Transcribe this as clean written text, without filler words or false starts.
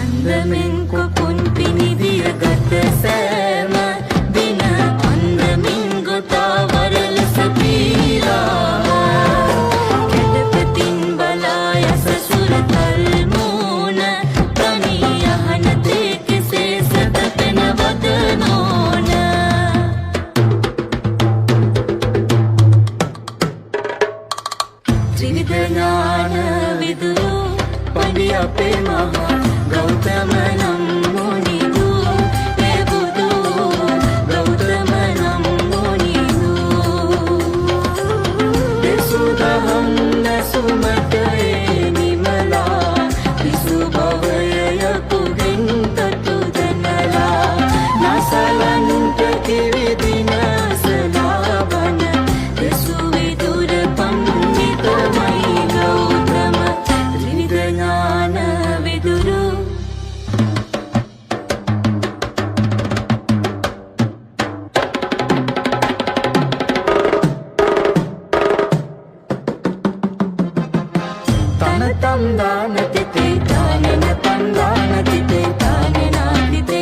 අන්දමින් කොපුන් පිනිදිය ගත සෑම දින අන්දමින් ගොතා වරල සපීලා කෙඩපතින් බලා යස සුරතල් මූන තනී අහන තේ කෙසේ සැතපෙන වදනෝන ත්‍රිවිධ ඥාන විදුරු පඩි අපේ මහා ගෞතම නම් මුනිදු ඒ බුදු ගෞතම නම් මුනිදු දෙසුදහම් නැසුමට ඒ නිමලා විසු භවය යකුගෙන් තතු දනලා නසලන්ට කිවිදින සලාවන දෙසු විදුර පන්විතමයි ගෞතම ත්‍රිවිධ ඥාන විදුරු තනතම් දාන තිතේ තානන පන්දාන තිතේ තානනා තිතේ